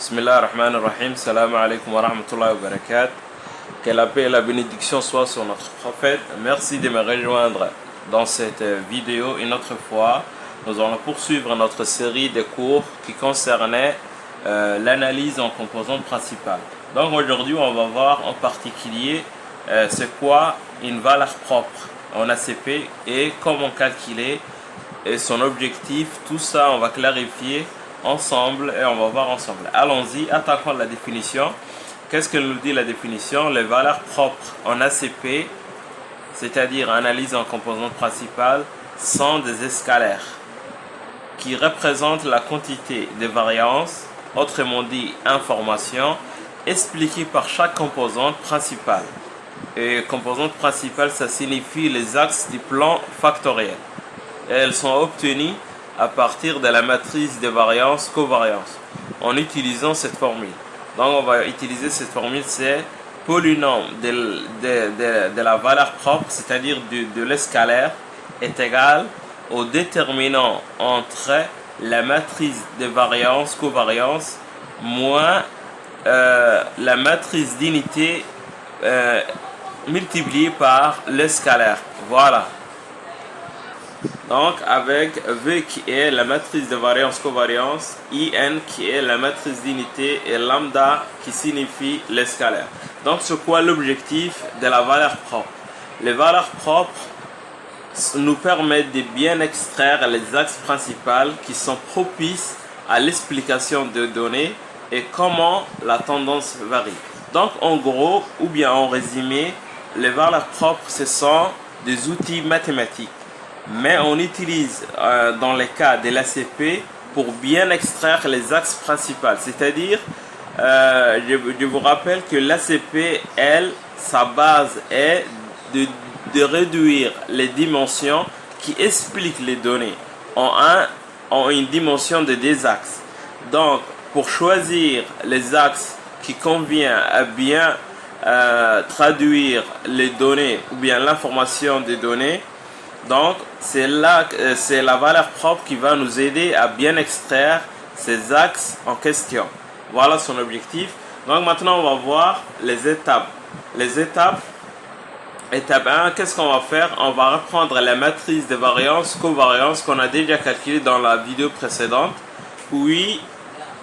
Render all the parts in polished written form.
Bismillah ar-Rahman ar-Rahim, salam alaikum wa rahmatullahi wa barakatuh. Que la paix et la bénédiction soient sur notre prophète. Merci de me rejoindre dans cette vidéo. Une autre fois, nous allons poursuivre notre série de cours qui concernait l'analyse en composantes principales. Donc aujourd'hui, on va voir en particulier c'est quoi une valeur propre en ACP et comment calculer et son objectif. Tout ça, on va clarifier ensemble et on va voir ensemble. Allons-y, attaquons la définition. Qu'est-ce que nous dit la définition? Les valeurs propres en ACP, c'est-à-dire analyse en composantes principales, sont des escalaires qui représentent la quantité de variance, autrement dit information, expliquée par chaque composante principale. Et composante principale, ça signifie les axes du plan factoriel. Et elles sont obtenues à partir de la matrice de variance covariance en utilisant cette formule. Donc on va utiliser cette formule, c'est polynôme de la valeur propre, c'est-à-dire de l'escalaire, est égal au déterminant entre la matrice de variance covariance moins la matrice d'unité multipliée par l'escalaire. Voilà. Donc avec V qui est la matrice de variance covariance, IN qui est la matrice d'unité et lambda qui signifie l'escalaire. Donc c'est quoi l'objectif de la valeur propre? Les valeurs propres nous permettent de bien extraire les axes principaux qui sont propices à l'explication de données et comment la tendance varie. Donc en gros, ou bien en résumé, les valeurs propres ce sont des outils mathématiques. Mais on utilise dans le cas de l'ACP pour bien extraire les axes principaux. C'est-à-dire, je vous rappelle que l'ACP, elle, sa base est de réduire les dimensions qui expliquent les données en une dimension de deux axes. Donc, pour choisir les axes qui convient à bien traduire les données ou bien l'information des données, donc c'est la valeur propre qui va nous aider à bien extraire ces axes en question. Voilà son objectif. Donc maintenant on va voir les étapes. Étape 1, qu'est-ce qu'on va faire? On va reprendre la matrice de variance covariance qu'on a déjà calculée dans la vidéo précédente. Puis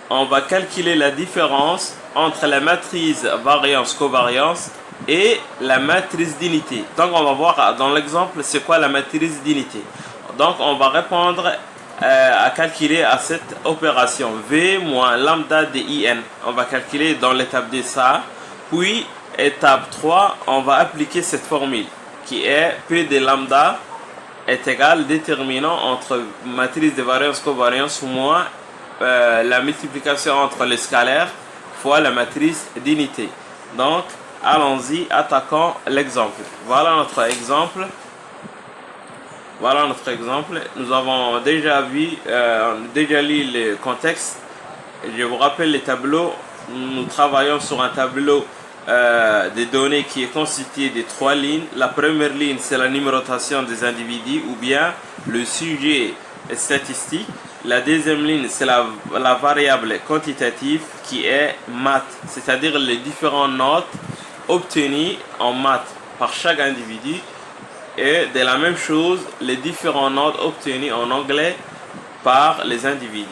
on va calculer la différence entre la matrice variance covariance et la matrice d'unité. Donc on va voir dans l'exemple c'est quoi la matrice d'unité. Donc on va répondre à calculer à cette opération V moins lambda de IN. On va calculer dans l'étape de ça. Puis étape 3, on va appliquer cette formule qui est P de lambda est égal déterminant entre matrice de variance covariance moins la multiplication entre les scalaires fois la matrice d'unité. Donc allons-y, attaquons l'exemple. Voilà notre exemple. Nous avons déjà vu, déjà lu le contexte. Je vous rappelle les tableaux. Nous travaillons sur un tableau de données qui est constitué de 3 lignes. La première ligne, c'est la numérotation des individus ou bien le sujet statistique. La deuxième ligne, c'est la variable quantitative qui est maths, c'est-à-dire les différentes notes obtenues en maths par chaque individu, et de la même chose les différentes notes obtenues en anglais par les individus.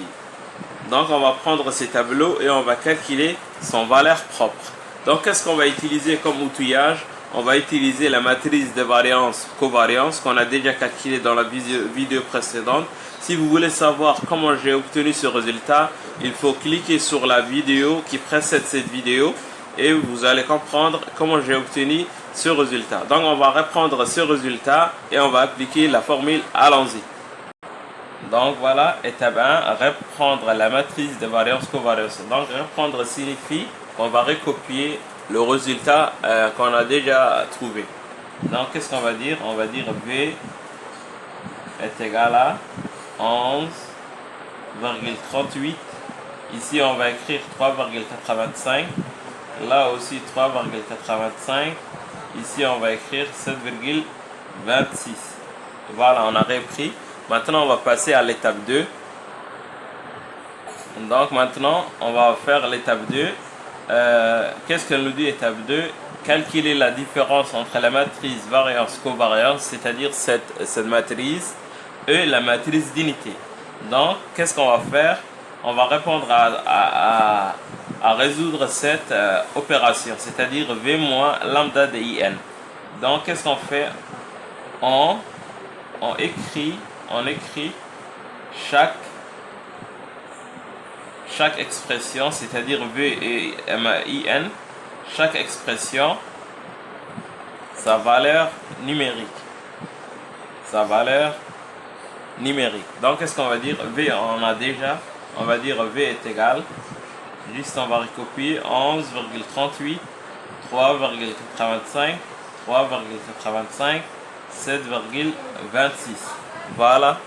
Donc on va prendre ces tableaux et on va calculer son valeur propre. Donc qu'est-ce qu'on va utiliser comme outillage? On va utiliser la matrice de variance covariance qu'on a déjà calculée dans la vidéo précédente. Si vous voulez savoir comment j'ai obtenu ce résultat, il faut cliquer sur la vidéo qui précède cette vidéo et vous allez comprendre comment j'ai obtenu ce résultat. Donc on va reprendre ce résultat et on va appliquer la formule. Allons-y. Donc voilà, étape 1, reprendre la matrice de variance covariance. Donc reprendre signifie qu'on va recopier le résultat qu'on a déjà trouvé. Donc qu'est-ce qu'on va dire? On va dire V est égal à 11,38. Ici on va écrire 3,85. Là aussi 3,85. Ici on va écrire 7,26. Voilà, on a repris. Maintenant on va passer à l'étape 2. Donc maintenant, on va faire l'étape 2. Qu'est-ce qu'elle nous dit étape 2? Calculer la différence entre la matrice variance-covariance, c'est-à-dire cette matrice, et la matrice d'unité. Donc, qu'est-ce qu'on va faire? On va répondre à résoudre cette opération, c'est-à-dire V moins lambda de IN. Donc, qu'est-ce qu'on fait? On écrit chaque expression, c'est-à-dire V et IN, chaque expression, sa valeur numérique. Sa valeur numérique. Donc, qu'est-ce qu'on va dire? V, on a déjà. On va dire V est égal. Juste, on va recopier 11,38, 3,85, 3,85, 7,26. Voilà.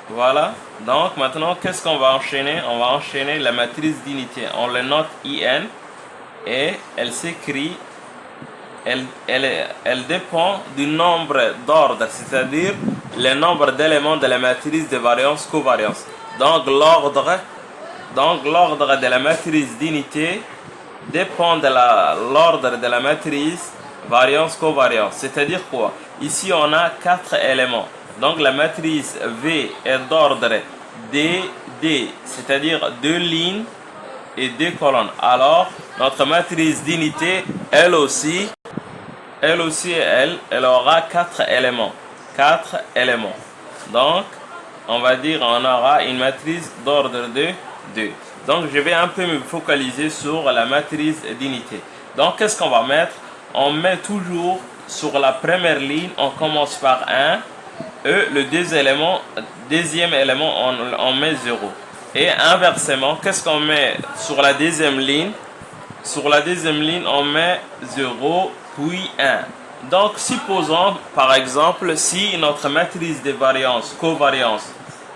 Voilà. Donc, maintenant, qu'est-ce qu'on va enchaîner? On va enchaîner la matrice d'unité. On le note IN et elle s'écrit. Elle dépend du nombre d'ordre, c'est-à-dire le nombre d'éléments de la matrice de variance-covariance. Donc l'ordre de la matrice d'unité dépend de l'ordre de la matrice variance-covariance. C'est-à-dire quoi? Ici, on a 4 éléments. Donc la matrice V est d'ordre D, c'est-à-dire 2 lignes et 2 colonnes. Alors, notre matrice d'unité, elle aussi, elle aura 4 éléments. 4 éléments. Donc, on va dire, on aura une matrice d'ordre de 2. Donc, je vais un peu me focaliser sur la matrice d'unité. Donc, qu'est-ce qu'on va mettre? On met toujours sur la première ligne, on commence par 1. Et le deuxième élément, on met 0. Et inversement, qu'est-ce qu'on met sur la deuxième ligne? Sur la deuxième ligne, on met 0, puis 1. Donc, supposons, par exemple, si notre matrice de variance, covariance,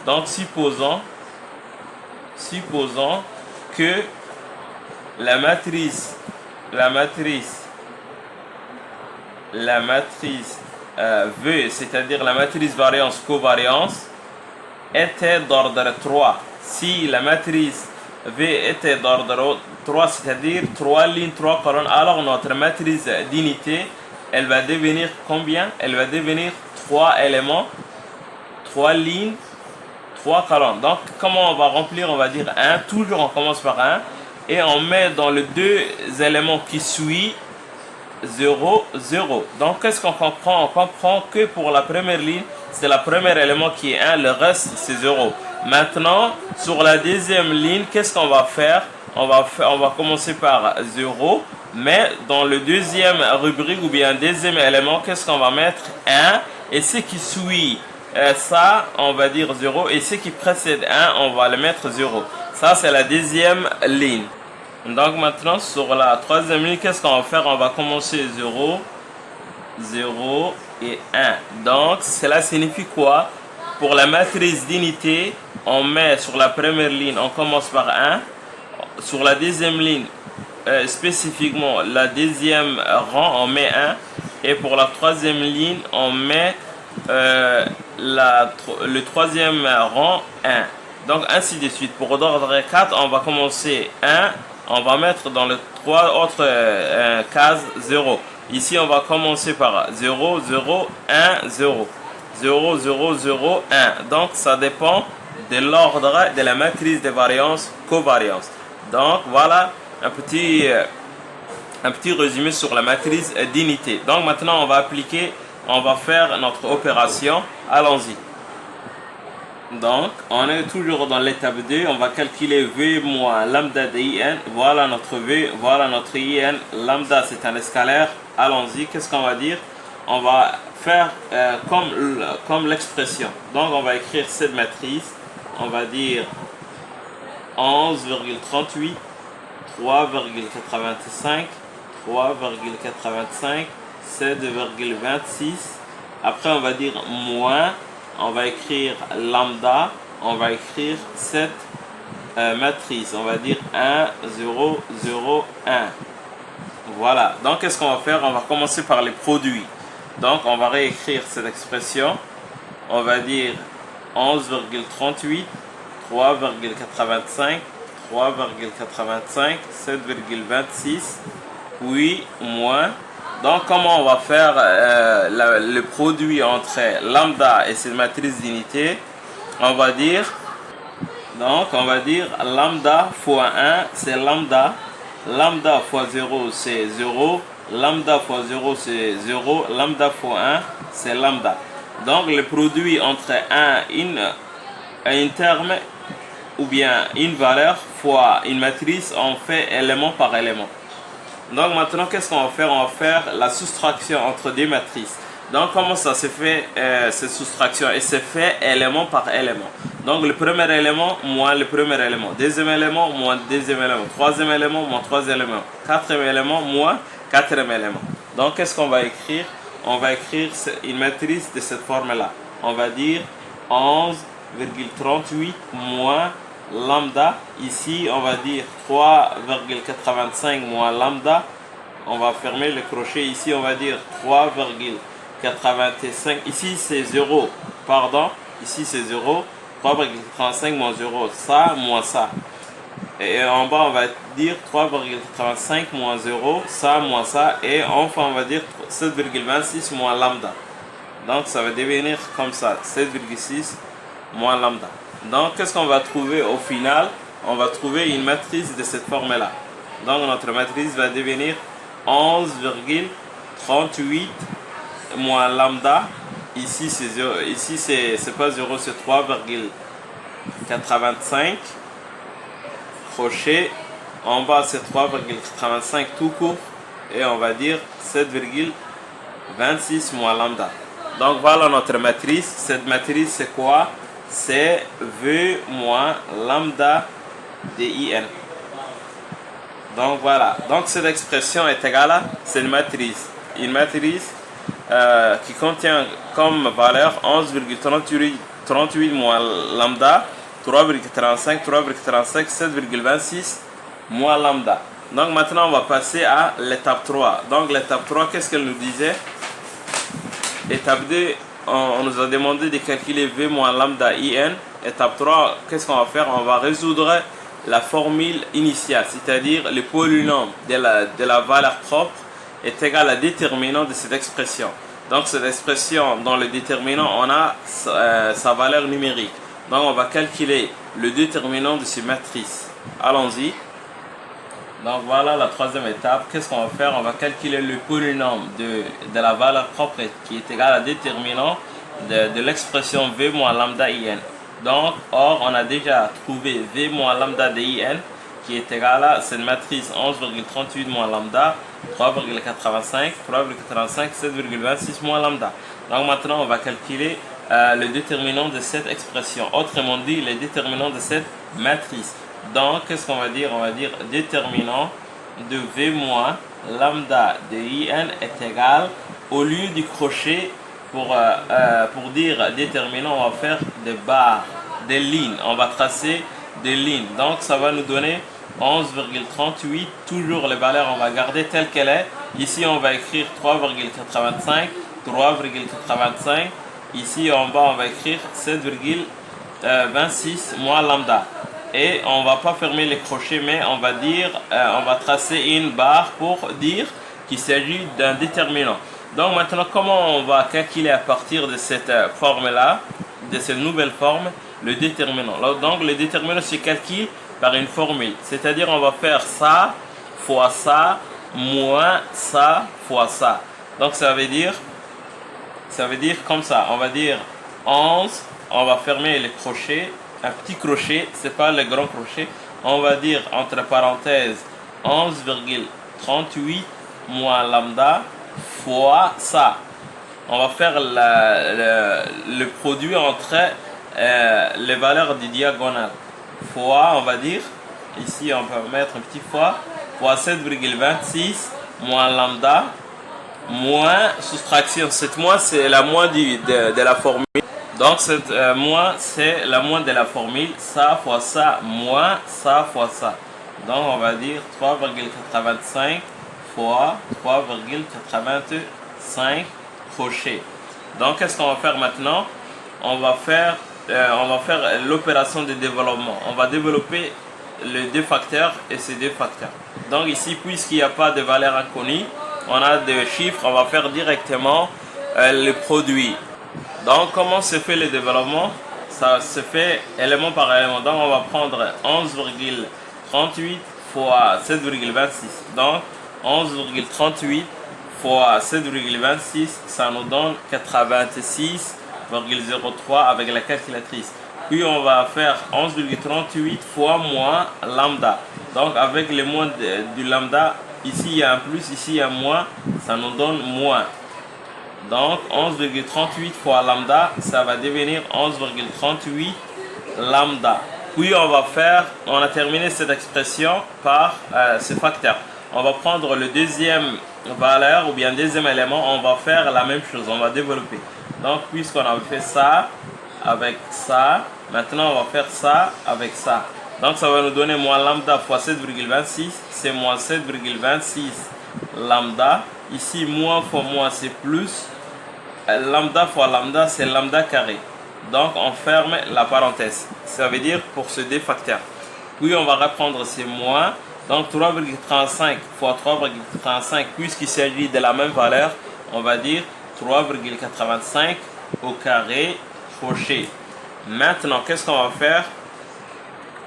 donc supposons que la matrice V, c'est-à-dire la matrice variance-covariance, était d'ordre 3. Si la matrice V était d'ordre 3, c'est-à-dire 3 lignes, 3 colonnes, alors notre matrice d'unité, elle va devenir combien? Elle va devenir 3 éléments, 3 lignes, 3 colonnes. Donc, comment on va remplir? On va dire 1. Toujours, on commence par 1. Et on met dans les 2 éléments qui suivent 0, 0. Donc, qu'est-ce qu'on comprend? On comprend que pour la première ligne, c'est le premier élément qui est 1, le reste, c'est 0. Maintenant, sur la deuxième ligne, qu'est-ce qu'on va faire? On va commencer par 0. Mais dans le deuxième rubrique ou bien deuxième élément, qu'est-ce qu'on va mettre? 1. Et ce qui suit ça, on va dire 0. Et ce qui précède 1, on va le mettre 0. Ça, c'est la deuxième ligne. Donc maintenant, sur la troisième ligne, qu'est-ce qu'on va faire? On va commencer 0, 0 et 1. Donc, cela signifie quoi? Pour la matrice d'unité, on met sur la première ligne, on commence par 1. Sur la deuxième ligne, spécifiquement, la deuxième rang, on met 1. Et pour la troisième ligne, on met le troisième rang 1. Donc, ainsi de suite. Pour l'ordre 4, on va commencer 1. On va mettre dans les 3 autres cases 0. Ici, on va commencer par 0, 0, 1, 0. 0, 0, 0, 1. Donc, ça dépend de l'ordre de la matrice de variance-covariance. Donc, voilà un petit résumé sur la matrice d'unité. Donc, maintenant, on va faire notre opération. Allons-y. Donc, on est toujours dans l'étape 2. On va calculer V moins lambda de IN. Voilà notre V, voilà notre IN. Lambda, c'est un scalaire. Allons-y. Qu'est-ce qu'on va dire? On va faire comme l'expression. Donc, on va écrire cette matrice. On va dire 11,38, 3,85, 3,85, 7,26. Après, on va dire moins. On va écrire lambda, on va écrire cette matrice. On va dire 1, 0, 0, 1. Voilà. Donc, qu'est-ce qu'on va faire? On va commencer par les produits. Donc, on va réécrire cette expression. On va dire 11,38, 3,85, 3,85, 7,26, puis moins. Donc, comment on va faire le produit entre lambda et cette matrice d'unité? On va dire, lambda fois 1, c'est lambda. Lambda fois 0, c'est 0. Lambda fois 0, c'est 0. Lambda fois 1, c'est lambda. Donc, le produit entre un terme ou bien une valeur fois une matrice, on fait élément par élément. Donc maintenant, qu'est-ce qu'on va faire? On va faire la soustraction entre deux matrices. Donc comment ça se fait cette soustraction? Et c'est fait élément par élément. Donc le premier élément moins le premier élément. Deuxième élément moins deuxième élément. Troisième élément moins troisième élément. Quatrième élément moins quatrième élément. Donc qu'est-ce qu'on va écrire? On va écrire une matrice de cette forme-là. On va dire 11,38 moins lambda. Ici, on va dire 3,85 moins lambda. On va fermer le crochet. Ici, on va dire 3,85. Ici, c'est 0. Pardon. Ici, c'est 0. 3,85 moins 0. Ça, moins ça. Et en bas, on va dire 3,85 moins 0. Ça, moins ça. Et enfin, on va dire 7,26 moins lambda. Donc, ça va devenir comme ça. 7,6 moins lambda. Donc, qu'est-ce qu'on va trouver au final? On va trouver une matrice de cette forme-là. Donc, notre matrice va devenir 11,38 moins lambda. Ici, c'est pas 0, c'est 3,85. Crochet. En bas, c'est 3,85 tout court. Et on va dire 7,26 moins lambda. Donc, voilà notre matrice. Cette matrice, c'est quoi? C'est V moins lambda de IN. Donc voilà. Donc cette expression est égale à cette matrice. Une matrice qui contient comme valeur 11,38 moins lambda, 3,35, 3,35, 7,26 moins lambda. Donc maintenant on va passer à l'étape 3. Donc l'étape 3, qu'est-ce qu'elle nous disait? Étape 2. On nous a demandé de calculer V moins lambda IN. Étape 3, qu'est-ce qu'on va faire? On va résoudre la formule initiale, c'est-à-dire le polynôme de la valeur propre est égal à déterminant de cette expression. Donc cette expression, dans le déterminant, on a sa valeur numérique. Donc on va calculer le déterminant de ces matrices. Allons-y. Donc voilà la troisième étape. Qu'est-ce qu'on va faire? On va calculer le polynôme de la valeur propre qui est égal à déterminant de l'expression V moins lambda IN. Donc, or, on a déjà trouvé V moins lambda de IN qui est égal à cette matrice 11,38 moins lambda, 3,85, 3,35, 7,26 moins lambda. Donc maintenant, on va calculer le déterminant de cette expression. Autrement dit, le déterminant de cette matrice. Donc, qu'est-ce qu'on va dire? On va dire déterminant de V moins lambda de IN est égal, au lieu du crochet, pour dire déterminant, on va faire des barres, des lignes. On va tracer des lignes. Donc, ça va nous donner 11,38. Toujours les valeurs, on va garder telle qu'elle est. Ici, on va écrire 3,85, 3,85. Ici, en bas, on va écrire 7,26 moins lambda. Et on va pas fermer les crochets, mais on va tracer une barre pour dire qu'il s'agit d'un déterminant. Donc maintenant, comment on va calculer à partir de cette forme-là, de cette nouvelle forme, le déterminant? Donc le déterminant se calcule par une formule, c'est-à-dire on va faire ça fois ça moins ça fois ça. Donc ça veut dire comme ça, on va dire 11, on va fermer les crochets, un petit crochet, c'est pas le grand crochet, on va dire entre parenthèses 11,38 moins lambda fois ça. On va faire le produit entre les valeurs du diagonale. Fois, on va dire, ici on peut mettre un petit fois 7,26 moins lambda, moins soustraction. Cette moins, c'est la moins de la formule. Donc cette moins, c'est la moins de la formule. Ça fois ça, moins ça fois ça. Donc on va dire 3,85 fois 3,85 crochets. Donc qu'est-ce qu'on va faire maintenant? On va faire on va faire l'opération de développement. On va développer les deux facteurs et ces deux facteurs. Donc ici, puisqu'il n'y a pas de valeur inconnue, on a des chiffres, on va faire directement le produit. Donc comment se fait le développement? Ça se fait élément par élément. Donc on va prendre 11,38 fois 7,26. Donc 11,38 fois 7,26, ça nous donne 86,03 avec la calculatrice. Puis on va faire 11,38 fois moins lambda. Donc avec le moins du lambda, ici il y a un plus, ici il y a un moins, ça nous donne moins. Donc 11,38 fois lambda, ça va devenir 11,38 lambda. Puis on a terminé cette expression par ce facteur. On va prendre le deuxième valeur ou bien deuxième élément, on va faire la même chose, on va développer. Donc puisqu'on a fait ça avec ça, maintenant on va faire ça avec ça. Donc ça va nous donner moins lambda fois 7,26, c'est moins 7,26 lambda. Ici moins fois moins c'est plus. Lambda fois lambda c'est lambda carré. Donc on ferme la parenthèse. Ça veut dire pour ce deux facteurs. Puis on va reprendre ces moins. Donc 3,35 fois 3,35, puisqu'il s'agit de la même valeur, on va dire 3,85 au carré crochet. Maintenant, qu'est-ce qu'on va faire?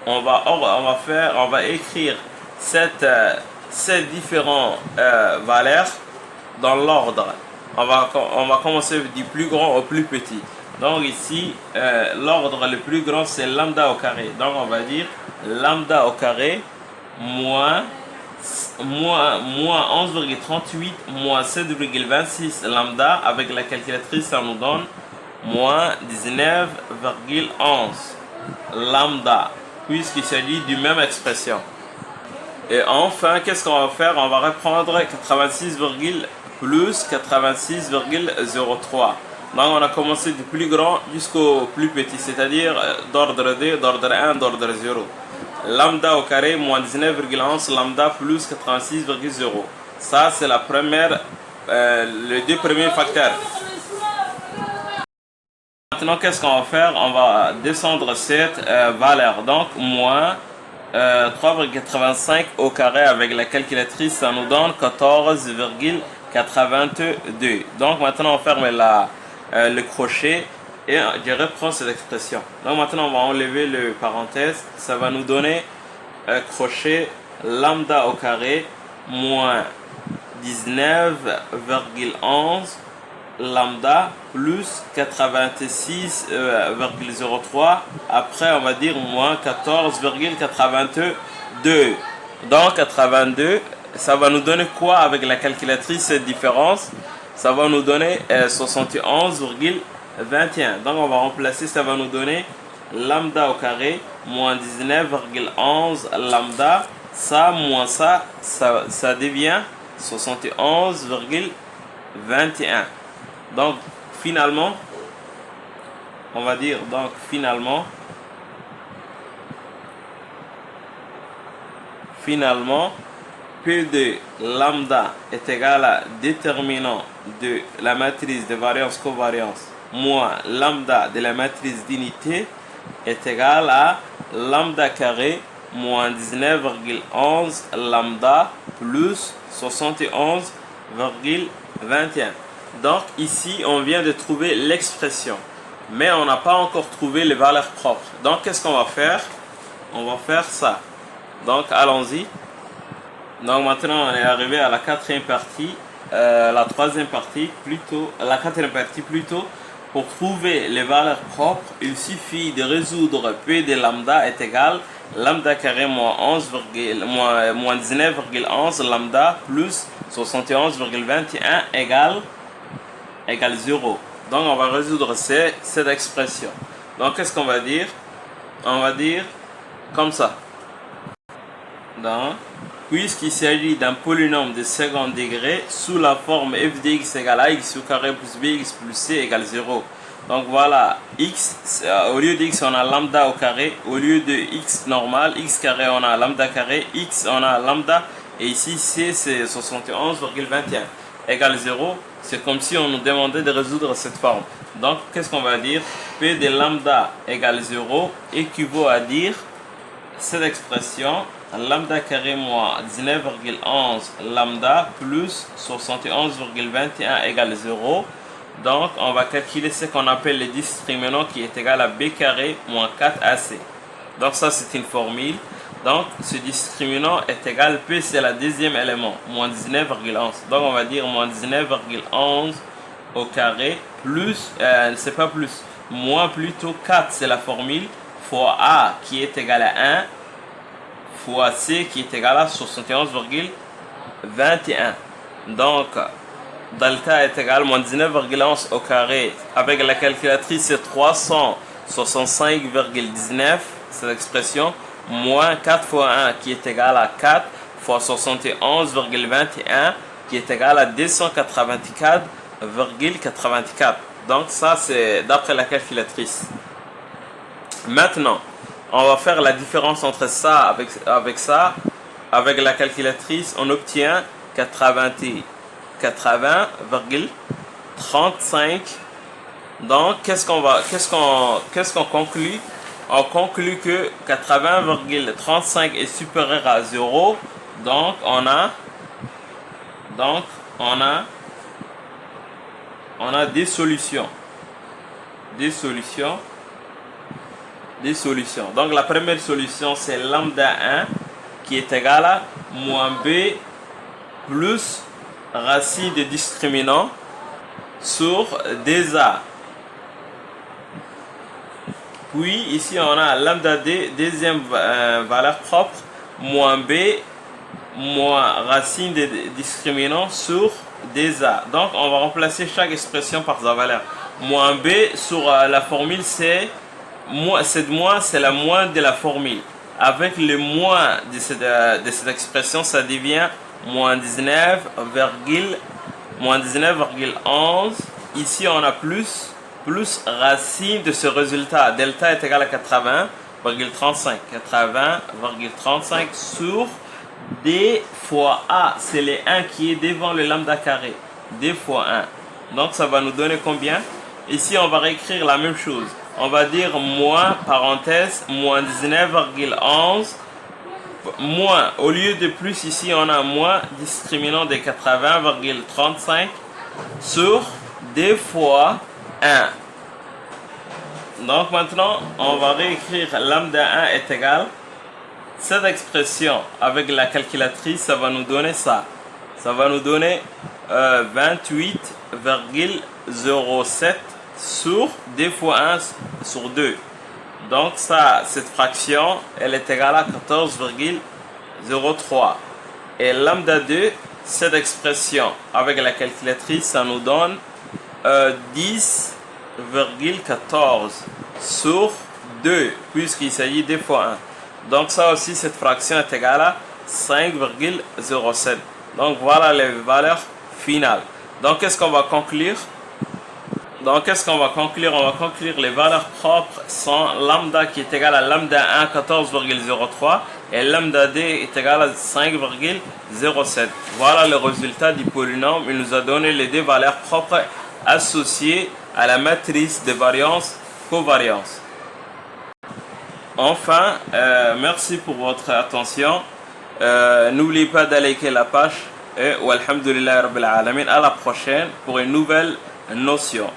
On va écrire ces différentes valeurs dans l'ordre. On va commencer du plus grand au plus petit. Donc ici, l'ordre le plus grand c'est lambda au carré. Donc on va dire lambda au carré moins 11,38 moins 7,26 lambda. Avec la calculatrice, ça nous donne moins 19,11 lambda, puisqu'il s'agit d'une même expression. Et enfin, qu'est-ce qu'on va faire? On va reprendre 86, plus 86,03. Donc on a commencé du plus grand jusqu'au plus petit, c'est-à-dire d'ordre 2, d'ordre 1, d'ordre 0. Lambda au carré moins 19,11 lambda plus 86,0. Ça c'est la première, les deux premiers facteurs. Maintenant qu'est-ce qu'on va faire? On va descendre cette valeur. Donc moins 3,85 au carré avec la calculatrice, ça nous donne 14,82. Donc maintenant on ferme le crochet et je reprends cette expression. Donc maintenant on va enlever le parenthèse, ça va nous donner crochet lambda au carré moins 19,11 lambda plus 86,03. Après on va dire moins 14,82. Donc 82, ça va nous donner quoi avec la calculatrice cette différence? Ça va nous donner 71,21. Donc on va remplacer, ça va nous donner lambda au carré moins 19,11 lambda. Ça moins ça devient 71,21. Donc finalement, on va dire donc finalement P de lambda est égal à déterminant de la matrice de variance-covariance moins lambda de la matrice d'unité est égal à lambda carré moins 19,11 lambda plus 71,21. Donc ici on vient de trouver l'expression, mais on n'a pas encore trouvé les valeurs propres. Donc qu'est-ce qu'on va faire? On va faire ça. Donc allons-y. Donc maintenant on est arrivé à la quatrième partie, la quatrième partie plutôt. Pour trouver les valeurs propres, il suffit de résoudre P de lambda est égal lambda carré moins 19,11 lambda plus 71,21 égale 0. Donc on va résoudre cette expression. Donc qu'est-ce qu'on va dire? On va dire comme ça. Donc, puisqu'il s'agit d'un polynôme de second degré sous la forme f de x égale à x au carré plus bx plus c égale 0. Donc voilà, x, au lieu de x on a lambda au carré, au lieu de x normal, x carré on a lambda carré, x on a lambda, et ici c c'est 71,21. égale 0, c'est comme si on nous demandait de résoudre cette forme. Donc, qu'est-ce qu'on va dire? P de lambda égale 0 équivaut à dire cette expression lambda carré moins 19,11 lambda plus 71,21 égale 0. Donc, on va calculer ce qu'on appelle le discriminant qui est égal à b carré moins 4ac. Donc, ça, c'est une formule. Donc, ce discriminant est égal, P, c'est le deuxième élément, moins 19,11. Donc, on va dire moins 19,11 au carré, plus, c'est pas plus, moins plutôt 4, c'est la formule, fois A qui est égal à 1, fois C qui est égal à 71,21. Donc, delta est égal à moins 19,11 au carré. Avec la calculatrice, c'est 365,19, cette expression, moins 4 fois 1 qui est égal à 4 fois 71,21 qui est égal à 284,84. Donc ça c'est d'après la calculatrice. Maintenant, on va faire la différence entre ça avec ça. Avec la calculatrice, on obtient 80,35. Donc qu'est-ce qu'on conclut? On conclut que 80,35 est supérieur à 0. Donc on a des solutions. Donc la première solution c'est lambda 1 qui est égal à moins b plus racine de discriminant sur 2a. Puis ici on a lambda d, deuxième valeur propre, moins b, moins racine de discriminant sur 2a. Donc on va remplacer chaque expression par sa valeur. Moins b sur la formule c'est la moins de la formule. Avec le moins de cette expression, ça devient moins 19,11. Ici on a plus racine de ce résultat. Delta est égal à 80,35. 80,35 sur D fois A. C'est le 1 qui est devant le lambda carré. D fois 1. Donc ça va nous donner combien? Ici on va réécrire la même chose. On va dire moins, parenthèse, moins 19,11. Moins, au lieu de plus, ici on a moins discriminant de 80,35 sur D fois 1. Donc maintenant, on va réécrire lambda 1 est égal. Cette expression avec la calculatrice, ça va nous donner ça. Ça va nous donner 28,07 sur 2 fois 1 sur 2. Donc ça, cette fraction, elle est égale à 14,03. Et lambda 2, cette expression avec la calculatrice, ça nous donne 10,14 sur 2, puisqu'il s'agit de 2 fois 1. Donc ça aussi, cette fraction est égale à 5,07. Donc voilà les valeurs finales. Donc qu'est-ce qu'on va conclure? On va conclure les valeurs propres sont lambda qui est égal à lambda 1, 14,03 et lambda d est égal à 5,07. Voilà le résultat du polynôme. Il nous a donné les deux valeurs propres associées à la matrice de variance covariance. Enfin, merci pour votre attention. N'oubliez pas de liker la page et walhamdulillah rabbil alamin. À la prochaine pour une nouvelle notion.